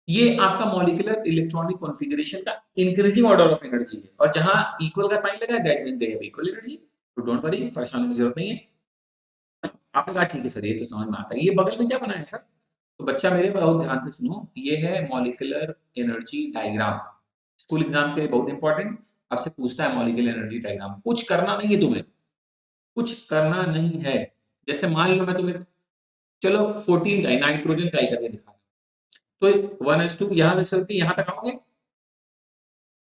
ये आपका मॉलिक्यूलर इलेक्ट्रॉनिक कॉन्फ़िगरेशन का इंक्रीजिंग ऑर्डर ऑफ एनर्जी है, और जहां इक्वल का साइन लगा है that mean they have equal energy. तो डोंट वरी, परेशान होने की जरूरत नहीं है। आपने कहा ठीक है सर ये तो समझ में आता है, ये बगल में क्या बनाया है सर? तो बच्चा मेरे बहुत ध्यान से सुनो, ये है molecular energy diagram. School exam के लिए बहुत इंपॉर्टेंट, आपसे पूछता है मॉलिक्यूलर एनर्जी डायग्राम। कुछ करना नहीं है तुम्हें, कुछ करना नहीं है। जैसे मान लो मैं तुम्हें, चलो 14 का ही, नाइट्रोजन का ही करके दिखा, तो 1s2 यहां से चलती यहां तक आओगे,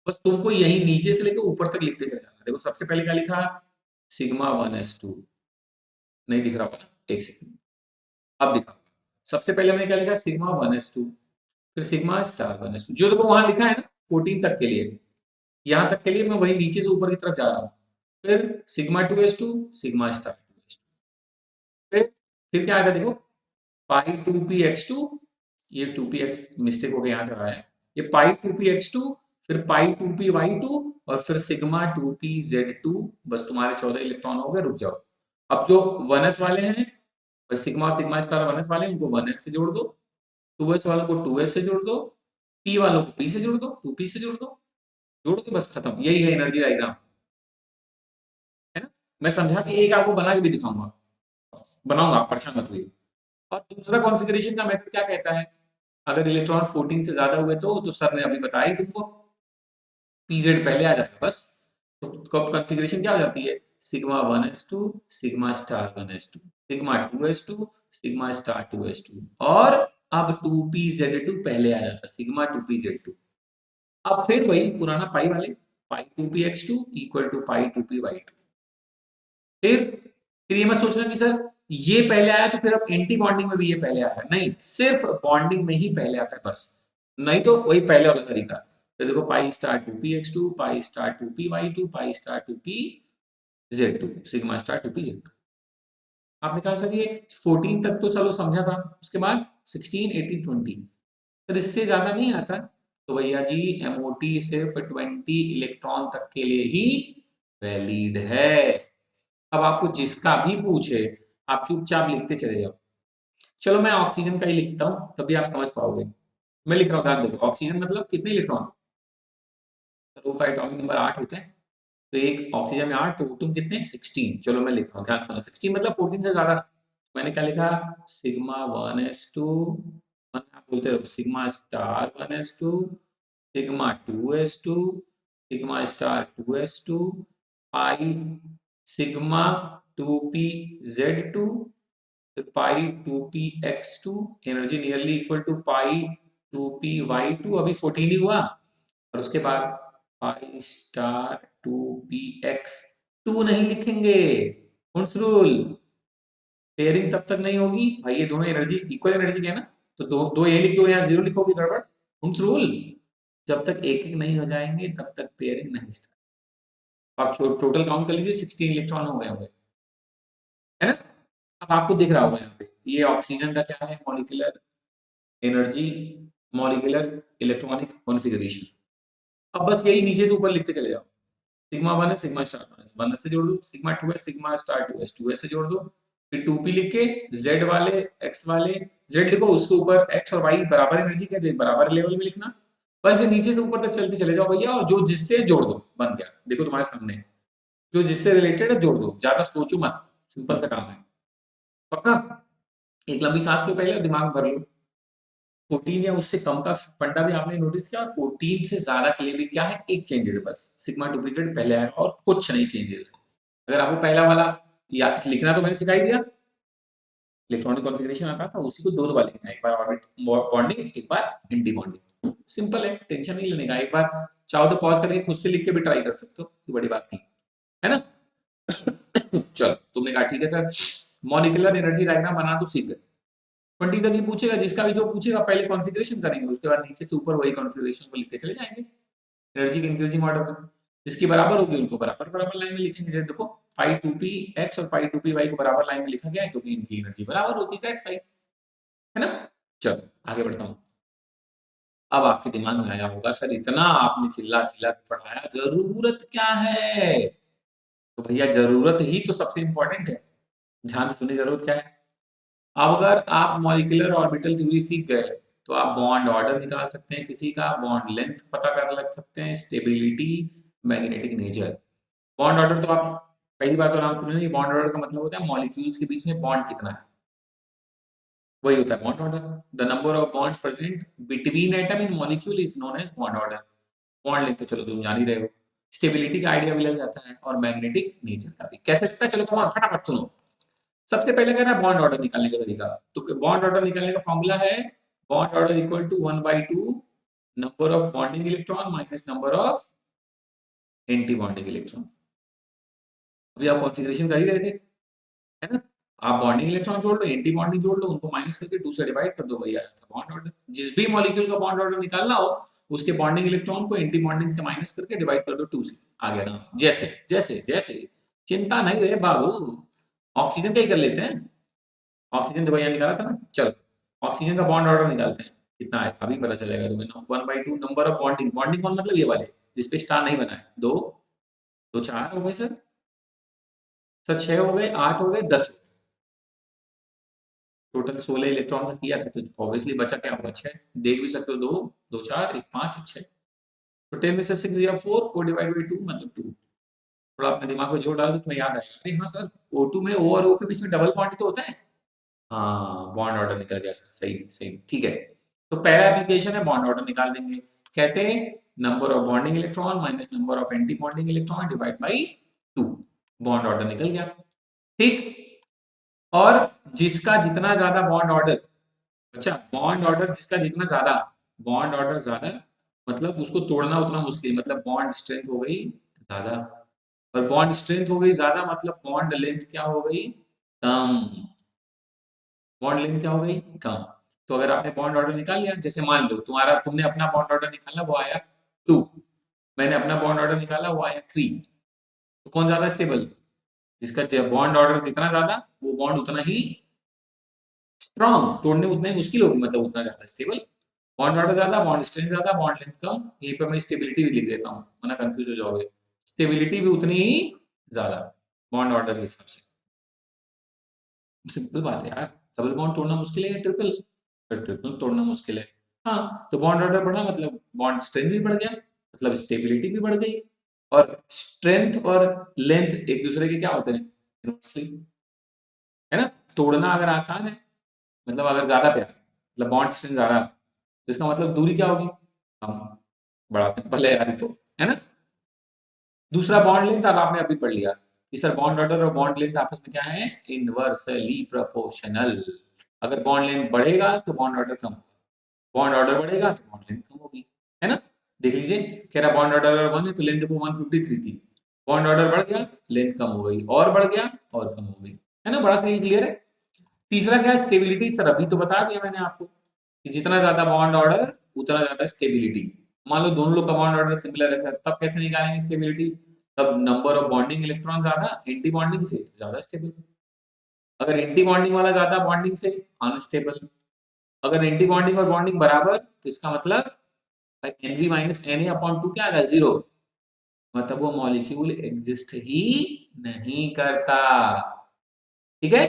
बस तुमको यही नीचे से लेकर ऊपर तक लिखते चले जाना। देखो सबसे पहले क्या लिखा? सिग्मा 1s2, नहीं दिख रहा होगा ना, एक सेकंड, अब दिखा। सबसे पहले हमने क्या लिखा? सिग्मा 1s2, फिर सिग्मा स्टार 1s2, जो देखो वहां लिखा है ना 14 तक के लिए, यहां तक के लिए मैं वही नीचे से ऊपर की तरफ जा रहा हूँ। फिर sigma 2s2 sigma star 2s2, फिर क्या आता है देखो, पाई 2px2, ये 2px मिस्टेक हो गया यहाँ से आया है, ये पाई 2px2, फिर पाई 2py2, और फिर सिग्मा 2pz2। बस तुम्हारे 14 इलेक्ट्रॉन हो गए, रुक जाओ। अब जो 1s वाले हैं, सिग्मा सिग्मा स्टार 1s वाले हैं उनको 1s से जोड़ दो, 2s वालों को 2s से जोड़ दो, p वालों को p से जोड़ दो, 2p से जोड़ दो, जोड़ दो, बस खत्म। यही है एनर्जी डायग्राम, है ना। मैं समझा कि एक आपको बना के भी दिखाऊंगा, बनाऊंगा, आप परेशान मत होइए। और दूसरा कॉन्फ़िगरेशन का मेथड क्या कहता है? अगर इलेक्ट्रॉन 14 से ज्यादा हुए तो सर ने अभी बताया ही तुमको, pz पहले आ जाएगा बस। तो कॉन्फ़िगरेशन क्या हो जाती है? Sigma 1s2 sigma star 1s2 sigma 2s2 sigma star 2s2, और अब 2pz2 पहले आ जाता, सिग्मा 2pz2। अब फिर वही पुराना पाई वाले, पाई 2px2 equal to pi 2py2। फिर ये मत सोचना कि सर ये पहले आया तो फिर अब एंटी बॉन्डिंग में भी ये पहले आया, नहीं, सिर्फ बॉन्डिंग में ही पहले आता है बस, नहीं तो वही पहले वाला तरीका। तो देखो pi star 2px2 pi star 2py2 pi star 2pz2 sigma star 2pz2। आपने कहा सर ये 14 तक तो चलो समझा था, उसके बाद 16 18 20 सर इससे ज्यादा नहीं आता, तो भैया जी एमओटी सिर्फ 20 इलेक्ट्रॉन तक के लिए ही वैलिड है। अब आपको जिसका भी पूछे आप चुपचाप लिखते चले जाओ। चलो मैं ऑक्सीजन का ही लिखता हूँ, तभी आप समझ पाओगे। मैं लिख रहा हूँ, ध्यान देखो, ऑक्सीजन मतलब कितने इलेक्ट्रॉन? तो का एटॉमिक नंबर 8 होता है, तो एक ऑक्सीजन में 8, तो तुम कितने? 16। चलो मैं लिख रहा हूँ, ध्यान सुनो, 16 मतलब 14 से ज्यादा। मैंने क्या लिखा? सिग्मा 1s2, आप बोलते रहो, sigma star 1s2 sigma 2s2 sigma star 2s2 pi sigma 2p z2 pi 2p x2 energy nearly equal to pi 2py2 अभी 14 ही हुआ और उसके बाद पाई स्टार 2px2 नहीं लिखेंगे हुंस रूल पेयरिंग तब तक नहीं होगी भाई ये दोनों एनर्जी इक्वल एनर्जी के है ना तो दो ये लिख दो यहाँ जीरो लिखोगे गड़बड़ हुंस रूल जब तक एक एक नहीं हो जाएंगे तब तक पेयरिंग नहीं स्टार्ट आप टोटल काउंट कर लीजिए 16 इलेक्ट्रॉन हो गए होंगे है ना अब आपको दिख रहा होगा यहाँ पे ये ऑक्सीजन का क्या है molecular energy molecular electronic configuration अब बस यही नीचे से ऊपर लिखते चले जाओ सिग्मा 1 है सिग्मा स्टार 1 से जोड़ दो सिग्मा 2 है सिग्मा स्टार 2 से जोड़ दो फिर 2p लिख के z वाले x वाले z लिखो उसके ऊपर x और y बराबर एनर्जी के तो बराबर लेवल में लिखना बस ये नीचे से ऊपर तक चलते चले जाओ भैया और जो जिससे जोड़ दो बन गया देखो तुम्हारे सामने जो जिससे रिलेटेड है जोड़ दो ज्यादा सोचो मत सिंपल सा काम है पक्का एक लंबी सांस लो पहले दिमाग भर लो 14 या उससे कम का फंडा भी आपने नोटिस किया और 14 से ज्यादा के लिए भी क्या है एक चेंजेस है बस सिग्मा 2pz पहले आया और कुछ नहीं चेंजेस है अगर आपको पहला वाला या लिखना तो मैंने सिखाई दिया इलेक्ट्रॉनिक कॉन्फ़िगरेशन आता था उसी को दो बार लिखना है एक बार ऑर्बिट बॉन्डिंग एक बार एंटी बॉन्डिंग सिंपल है टेंशन नहीं लेने का एक बार चाहो तो पॉज करके खुद से लिख के भी ट्राई कर सकते हो कोई बड़ी बात नहीं है ना चलो तुमने कहा ठीक है सर मॉलिक्यूलर एनर्जी डायग्राम बना तो सीख गए 20 तक ही पूछेगा जिसका भी जो पूछेगा पहले कॉन्फ़िगरेशन करेंगे उसके बाद नीचे से ऊपर वही कॉन्फ़िगरेशन को लिखते चले जाएंगे एनर्जी के इंक्रीजिंग ऑर्डर में जिसकी बराबर होगी उनको बराबर बराबर लाइन में लिखेंगे जैसे देखो पाई 2p x और पाई 2py को बराबर लाइन में लिखा गया है क्योंकि इनकी एनर्जी बराबर होती है दैट्स राइट है ना चलो आगे बढ़ता हूँ अब आपके दिमाग में आया होगा सर इतना आपने चिल्ला चिल्ला पढ़ाया जरूरत क्या है तो भैया जरूरत ही तो सबसे इंपॉर्टेंट है ध्यान से सुनिए जरूरत क्या है अब अगर आप मॉलिक्यूलर ऑर्बिटल थ्योरी सीख गए तो आप बॉन्ड ऑर्डर निकाल सकते हैं किसी का बॉन्ड लेंथ पता कर लग सकते हैं stability magnetic nature bond order तो आप पहली बार तो नाम सुने नहीं बॉन्ड ऑर्डर का मतलब होता है मॉलिक्यूल्स के बीच में बॉन्ड कितना है वही होता है bond order the number of bonds present between atom in molecule is known as bond order bond length तो चलो तुम जान ही रहे हो स्टेबिलिटी का आइडिया भी लग जाता है और मैग्नेटिक नेचर का भी कैसे लगता है चलो तुम फटाफट सुनो सबसे पहले क्या है बॉन्ड ऑर्डर निकालने का तरीका तो बॉन्ड ऑर्डर निकालने का फॉर्मूला है bond order equal to 1/2 number of bonding electron minus number of anti bonding electron अभी आप कॉन्फ़िगरेशन कर ही रहे थे है ना आप बॉन्डिंग इलेक्ट्रॉन जोड़ लो एंटी बॉन्डिंग जोड़ लो उनको माइनस करके 2 से डिवाइड कर दो वही आ जाता है बॉन्ड ऑर्डर जिस भी मॉलिक्यूल का बॉन्ड ऑर्डर निकालना हो उसके बॉन्डिंग इलेक्ट्रॉन को एंटी बॉन्डिंग से माइनस करके डिवाइड कर दो 2 से आ गया ना जैसे जैसे जैसे चिंता नहीं रहे बाबू ऑक्सीजन का ही कर लेते हैं ऑक्सीजन तो भैया निकाला था ना चलो ऑक्सीजन का बॉन्ड ऑर्डर निकालते हैं कितना है अभी पता चलेगा तुम्हें 1/2 नंबर ऑफ बॉन्डिंग बॉन्डिंग कौन मतलब ये वाले जिसपे स्टार नहीं बना है दो तो 4 हो गए सर 6 हो गए 8 हो गए 10 टोटल 16 इलेक्ट्रॉन का किया था तो ऑब्वियसली बचा क्या होगा 6 देख भी सकते हो 2 2 4 1 5 1 6 तो 10 में से 6 या 4 4 डिवाइड बाई 2 मतलब 2 थोड़ा अपने दिमाग में जोड़ डालो तो तुम्हें याद आएगा अरे हाँ सर O2 में O और O के बीच में डबल बॉन्ड तो होता है हाँ बॉन्ड ऑर्डर निकल गया सर सही सही ठीक है तो पहला एप्लीकेशन है बॉन्ड ऑर्डर निकाल देंगे कैसे number of bonding electron minus number of anti bonding electron divide by 2 bond order निकल गया ठीक और जिसका जितना ज्यादा बॉन्ड ऑर्डर अच्छा बॉन्ड ऑर्डर जिसका जितना ज्यादा बॉन्ड ऑर्डर ज्यादा मतलब उसको तोड़ना उतना मुश्किल मतलब बॉन्ड स्ट्रेंथ हो गई ज्यादा और बॉन्ड स्ट्रेंथ हो गई ज्यादा मतलब बॉन्ड लेंथ क्या हो गई कम बॉन्ड लेंथ क्या हो गई कम तो अगर आपने बॉन्ड ऑर्डर निकाल लिया जैसे मान लो तुम्हारा तुमने अपना बॉन्ड ऑर्डर निकाला वो आया 2 मैंने अपना बॉन्ड ऑर्डर निकाला वो आया 3 तो कौन ज्यादा स्टेबल जिसका बॉन्ड ऑर्डर जितना ज्यादा वो बॉन्ड उतना ही स्ट्रॉन्ग तोड़ने उतना ही मुश्किल होगी मतलब उतना ज्यादा स्टेबल बॉन्ड ऑर्डर ज्यादा बॉन्ड स्ट्रेंथ ज्यादा बॉन्ड लेंथ कम यहीं पर मैं स्टेबिलिटी भी लिख देता हूँ वरना कंफ्यूज हो जाओगे स्टेबिलिटी भी उतनी ही ज्यादा बॉन्ड ऑर्डर के हिसाब से सिंपल बात है यार डबल बॉन्ड तोड़ना मुश्किल है या ट्रिपल तो ट्रिपल तोड़ना मुश्किल है हाँ तो बॉन्ड ऑर्डर बढ़ा मतलब बॉन्ड स्ट्रेंथ भी बढ़ गया मतलब स्टेबिलिटी भी बढ़ गई और स्ट्रेंथ और लेंथ एक दूसरे के क्या होते हैं इनवर्सली है ना तोड़ना अगर आसान है मतलब अगर ज्यादा प्यार मतलब बॉन्ड स्ट्रेंथ ज्यादा तो इसका मतलब दूरी क्या होगी कम बड़ा सिंपल है यार ये तो है ना दूसरा बॉन्ड लेंथ, अब आपने अभी पढ़ लिया कि सर बॉन्ड ऑर्डर और बॉन्ड लेंथ आपस में क्या है, इनवर्सली प्रोपोर्शनल। अगर बॉन्ड लेंथ बढ़ेगा तो बॉन्ड ऑर्डर कम होगा, बॉन्ड ऑर्डर बढ़ेगा तो बॉन्ड लेंथ कम होगी, है ना। देख लीजिए, कह रहा बॉन्ड ऑर्डर अगर 1 है तो लेंथ देखो 153 थी, बॉन्ड ऑर्डर बढ़ गया लेंथ कम हो गई, और बढ़ गया और कम हो गई, है ना। बड़ा सही क्लियर है। तीसरा क्या है, स्टेबिलिटी। सर अभी तो बता दिया मैंने आपको कि जितना ज्यादा बॉन्ड ऑर्डर उतना ज्यादा स्टेबिलिटी। मान लो दोनों लोग का बॉन्ड ऑर्डर सिमिलर है सर, तब कैसे निकालेंगे स्टेबिलिटी, तब नंबर ऑफ बॉन्डिंग इलेक्ट्रॉन ज्यादा एंटी बॉन्डिंग से ज्यादा स्टेबल। अगर एंटी बॉन्डिंग वाला ज्यादा बॉन्डिंग से अनस्टेबल। अगर एंटी बॉन्डिंग और बॉन्डिंग बराबर तो इसका मतलब N B minus N A upon two क्या आएगा, जीरो। मतलब वो मॉलिक्यूल एग्जिस्ट ही नहीं करता। ठीक है,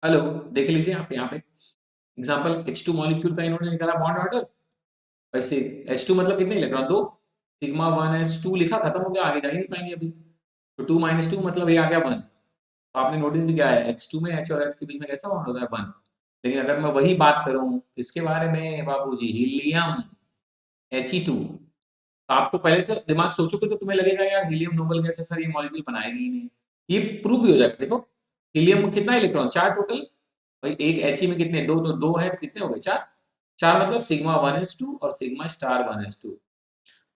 हेलो, देख लीजिए आप यहाँ पे एग्जांपल H2 मॉलिक्यूल का इन्होंने निकाला बॉन्ड ऑर्डर। वैसे H2 मतलब कितने इलेक्ट्रॉन, दो। सिग्मा 1 H2 लिखा, खत्म हो गया, आगे जा ही नहीं पाएंगे अभी। तो 2 - 2 मतलब ये आ गया 1। तो आपने नोटिस भी किया है H2 में H और H के बीच में कैसा बॉन्ड होता है, 1। लेकिन अगर मैं वही बात करूं किसके बारे में बाबूजी, हीलियम He2, तो आपको पहले से दिमाग सोचोगे तो तुम्हें लगेगा यार हीलियम नोबल गैस है सर, ये मॉलिक्यूल बनाएगी ही नहीं। ये प्रूव भी हो जाएगा, देखो हीलियम में कितना इलेक्ट्रॉन, 4 टोटल। भाई एक He में कितने, दो, तो दो है तो कितने हो गए, 4। 4 मतलब सिग्मा 1 S2 और सिग्मा स्टार 1 S2।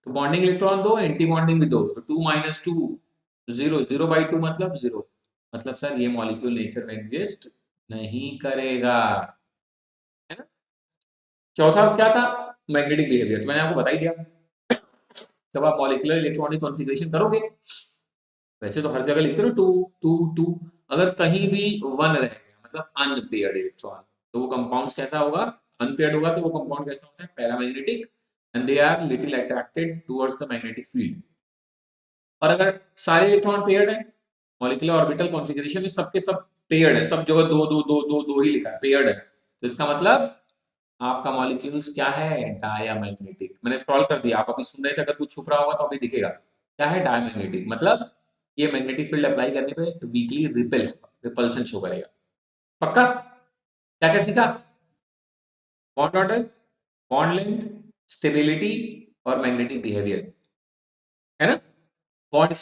तो बॉन्डिंग इलेक्ट्रॉन दो, एंटी बॉन्डिंग भी दो, तो 2 - 2 0, 0/2 मतलब 0। मतलब सर ये मॉलिक्यूल नेचर में एग्जिस्ट नहीं करेगा, है ना। चौथा क्या था, मैग्नेटिक बिहेवियर, तो मैंने आपको बता ही दिया। जब आप मॉलिक्यूलर इलेक्ट्रॉनिक कॉन्फ़िगरेशन करोगे, वैसे तो हर जगह लिखते हो ना 2 2 2, अगर कहीं भी 1 रह गया मतलब अनपेयर्ड इलेक्ट्रॉन, तो वो कंपाउंड कैसा होगा, अनपेयर्ड होगा तो वो कंपाउंड कैसा होता है, paramagnetic, and they are little attracted towards the magnetic field. और अगर सारे इलेक्ट्रॉन पेयर्ड है, मॉलिक्यूलर ऑर्बिटल कॉन्फ़िगरेशन में सबके सब पेयर्ड है, सब जगह दो दो दो दो दो ही लिखा है, पेयर्ड है, तो इसका मतलब आपका मॉलिक्यूल्स क्या है, डायमैग्नेटिक। मैंने स्क्रॉल कर दिया, आप अभी सुन रहे थे, अगर कुछ छुप रहा होगा तो अभी दिखेगा क्या है, डायमैग्नेटिक। मतलब ये मैग्नेटिक फील्ड अप्लाई करने पे वीकली रिपेल होगा, रिपल्शन शो करेगा। पक्का, क्या क्या सीखा, bond order, bond length, stability और मैग्नेटिक बिहेवियर, है ना। बॉन्ड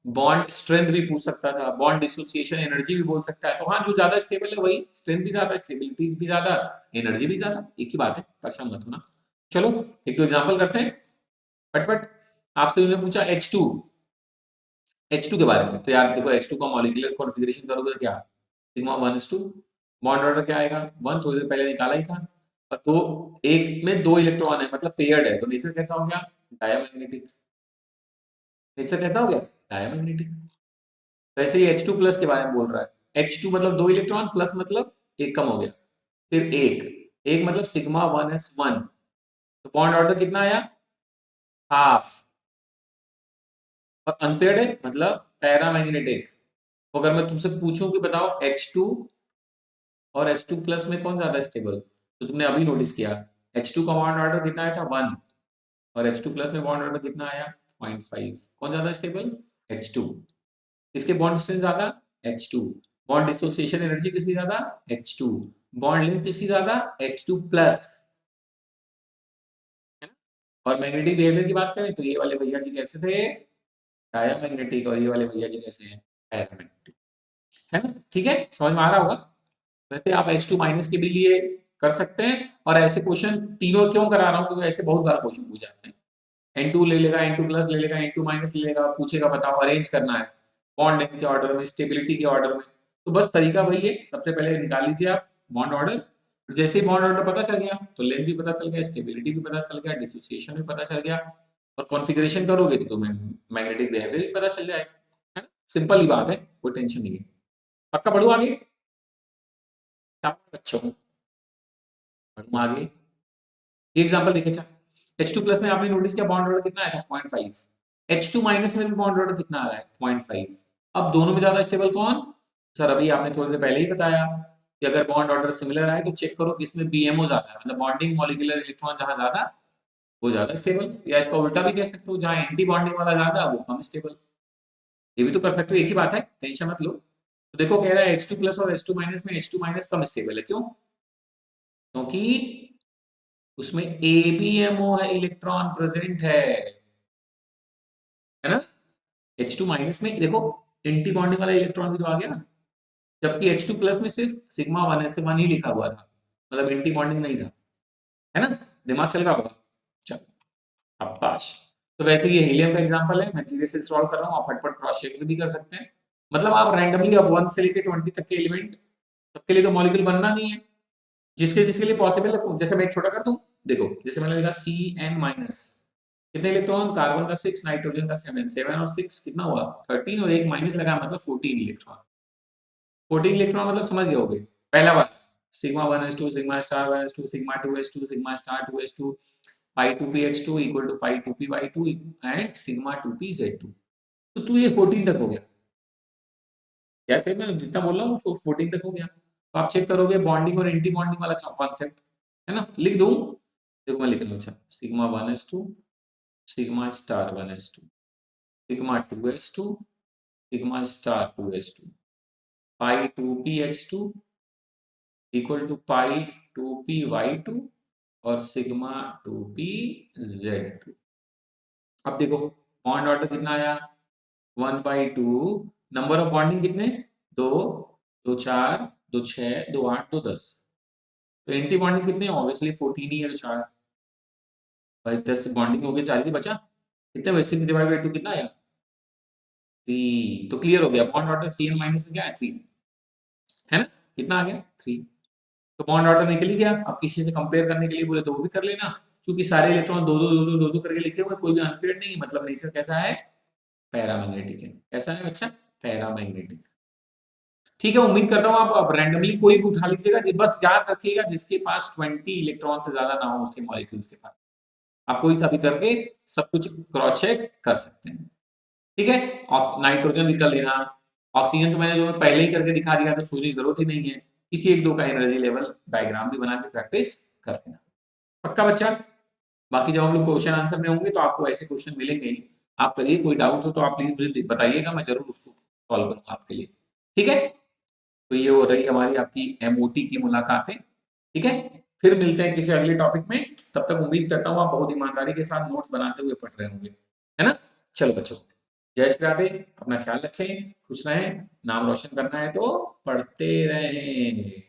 बॉन्ड स्ट्रेंथ भी पूछ सकता था, बॉन्ड डिसोसिएशन एनर्जी भी बोल सकता है। तो हाँ, जो ज्यादा स्टेबल है वही स्ट्रेंथ भी ज्यादा, स्टेबिलिटी भी ज्यादा, एनर्जी भी ज्यादा, एक ही बात है, परेशान मत होना। चलो एक दो एग्जांपल करते हैं फटफट। आपसे उन्होंने पूछा H2 के बारे में, तो यार देखो H2 का मॉलिक्यूलर कॉन्फ़िगरेशन करोगे तो क्या, सिग्मा 1s2, बॉन्ड ऑर्डर क्या आएगा, 1, थोड़ी देर पहले निकाला ही था। और दो, एक में दो इलेक्ट्रॉन है मतलब पेयर्ड है, तो नेचर कैसा हो गया, डायमैग्नेटिक। नेचर कैसा हो गया, डायमैग्नेटिक। वैसे ही H2 प्लस के बारे में बोल रहा है, H2 मतलब दो इलेक्ट्रॉन, प्लस मतलब एक कम हो गया, फिर एक, एक मतलब सिग्मा 1s1, तो बॉन्ड ऑर्डर कितना आया, हाफ। और अनपेयर्ड है मतलब पैरामैग्नेटिक। तो अगर मैं तुमसे पूछूं कि बताओ H2 और H2 प्लस में कौन ज्यादा स्टेबल, तो तुमने अभी नोटिस किया H2 का बॉन्ड ऑर्डर कितना आया था, 1, और H2 प्लस में बॉन्ड ऑर्डर कितना आया, 0.5। कौन ज्यादा स्टेबल, H2। किसके बॉन्ड स्ट्रेंथ ज्यादा, H2। बॉन्ड डिसोसिएशन एनर्जी किसकी ज्यादा, H2। बॉन्ड लेंथ किसकी ज्यादा, H2 प्लस, है ना। और मैग्नेटिक बिहेवियर की बात करें तो ये वाले भैया जी कैसे थे, डायमैग्नेटिक, और ये वाले भैया जी कैसे हैं, पैरामैग्नेटिक, है ना। ठीक है, समझ में आ रहा होगा। वैसे आप H2 माइनस के भी लिए कर सकते हैं, और ऐसे क्वेश्चन तीनों क्यों करा रहा हूँ, क्योंकि ऐसे बहुत बार क्वेश्चन पूछ जाते हैं। N2 ले लेगा, N2 प्लस ले लेगा, N2 माइनस ले लेगा, पूछेगा बताओ अरेंज करना है बॉन्ड लेंथ के ऑर्डर में, स्टेबिलिटी के ऑर्डर में। तो बस तरीका वही है, सबसे पहले निकाल लीजिए आप बॉन्ड ऑर्डर। जैसे ही बॉन्ड ऑर्डर पता चल गया तो लेंथ भी पता चल गया, स्टेबिलिटी भी पता चल गया, डिसोसिएशन भी पता चल गया, और कॉन्फ़िगरेशन करोगे तो तुम्हें मैग्नेटिक बिहेवियर भी पता चल जाएगा, है ना। सिंपल ही बात है, कोई टेंशन नहीं है। पक्का पढ़ू आगे, बच्चों पढ़ू आगे। ये एग्जांपल देखे, अच्छा H2 प्लस में आपने नोटिस किया बॉन्ड ऑर्डर कितना आया था, 0.5। H2 माइनस में भी बॉन्ड ऑर्डर कितना आ रहा है, 0.5। अब दोनों में ज्यादा स्टेबल कौन, सर अभी आपने थोड़ी देर पहले ही बताया कि अगर बॉन्ड ऑर्डर सिमिलर आए तो चेक करो किसमें BMO ज्यादा है, मतलब बॉन्डिंग मॉलिक्यूलर इलेक्ट्रॉन जहां ज्यादा वो ज्यादा स्टेबल, या इसका उल्टा भी कह सकते हो, जहां एंटी बॉन्डिंग वाला ज्यादा वो कम स्टेबल। ये भी तो कर सकते हो, एक ही बात है, टेंशन मत लो। तो देखो कह रहा है H2 प्लस और H2 माइनस में H2 माइनस कम स्टेबल है, क्यों, क्योंकि उसमें ABMO है, इलेक्ट्रॉन प्रेजेंट है। है ना। H2 माइनस में देखो एंटी बॉन्डिंग वाला इलेक्ट्रॉन भी तो आ गया, जबकि H2 प्लस में सिर्फ सिग्मा 1s1 ही लिखा हुआ था, मतलब एंटी बॉन्डिंग नहीं था, है ना। दिमाग चल रहा होगा। चलो अब पांच। तो वैसे ये हीलियम का एग्जांपल है, मैं धीरे से सॉल्व कर रहा हूँ, आप फटफट क्रॉस चेक भी कर सकते हैं। मतलब आप रैंडमली अब 1 से लेकर 20 तक के एलिमेंट, सबके लिए तो मॉलिक्यूल बनना नहीं है, जिसके जिसके लिए पॉसिबल है। जैसे मैं एक छोटा कर दूं, देखो जैसे मैंने लिखा Cn माइनस, कितने इलेक्ट्रॉन, कार्बन का 6, नाइट्रोजन का 7, 7 और 6 कितना हुआ 13, और एक माइनस लगा मतलब 14 इलेक्ट्रॉन। 14 इलेक्ट्रॉन मतलब समझ गए होगे। पहला वाला sigma 1s2 sigma star 1s2 sigma 2s2 sigma star 2s2 pi 2px2 equal to pi 2py2 and sigma 2pz2। तो तू ये 14 तक हो गया, क्या थे मैं जितना बोल रहा हूँ वो 14 तक हो गया। तो आप चेक करोगे बॉन्डिंग और एंटी बॉन्डिंग वाला कॉन्सेप्ट, है ना। लिख दूं, देखो मैं लिख रहा हूँ, अच्छा sigma 1s2 sigma star 1s2 sigma 2s2 sigma star 2s2 pi 2px2 equal to pi 2py2 और सिग्मा 2pz2। अब देखो बॉन्ड ऑर्डर कितना आया 1/2, नंबर ऑफ बॉन्डिंग कितने, दो, दो चार, दो छह, दो आठ, दो 10। तो एंटी बॉन्डिंग कितने, ऑब्वियसली 14 ही है, तो चार भाई 10 बॉन्डिंग हो गई, 4 ही बचा, कितने बचे, 6 डिवाइड बाई 2 कितना आया 3। तो क्लियर हो गया बॉन्ड ऑर्डर Cn माइनस में क्या है 3, है ना। कितना आ गया 3। तो बॉन्ड ऑर्डर निकल ही गया। अब किसी से कंपेयर करने के लिए बोले तो वो भी कर लेना, क्योंकि सारे इलेक्ट्रॉन दो दो दो दो दो दो करके लिखे हुए, कोई भी अनपेयर्ड नहीं है, मतलब नेचर कैसा है, पैरामैग्नेटिक है। कैसा है बच्चा, पैरामैग्नेटिक। ठीक है, उम्मीद करता हूँ आप रैंडमली कोई भी उठा लीजिएगा, बस याद रखिएगा जिसके पास 20 इलेक्ट्रॉन से ज्यादा ना हो उसके मॉलिक्यूल्स के पास, आप कोई सा भी करके सब कुछ क्रॉस चेक कर सकते हैं। ठीक है, नाइट्रोजन भी कर लेना, ऑक्सीजन तो मैंने जो पहले ही करके दिखा दिया, तो सोचने की जरूरत ही नहीं है। किसी एक दो का एनर्जी लेवल डायग्राम भी बना के प्रैक्टिस कर लेना, पक्का बच्चा। बाकी जब हम लोग क्वेश्चन आंसर में होंगे तो आपको ऐसे क्वेश्चन मिलेंगे ही, आप करिए, कोई डाउट हो तो आप प्लीज मुझे बताइएगा, मैं जरूर उसको सॉल्व करूंगा आपके लिए। ठीक है, तो ये हो रही हमारी आपकी एमओटी की मुलाकातें। ठीक है, फिर मिलते हैं किसी अगले टॉपिक में, तब तक उम्मीद करता हूँ आप बहुत ईमानदारी के साथ नोट्स बनाते हुए पढ़ रहे होंगे, है ना। चलो बच्चों, जय श्री राधे, अपना ख्याल रखें, खुश रहें, नाम रोशन करना है तो पढ़ते रहें।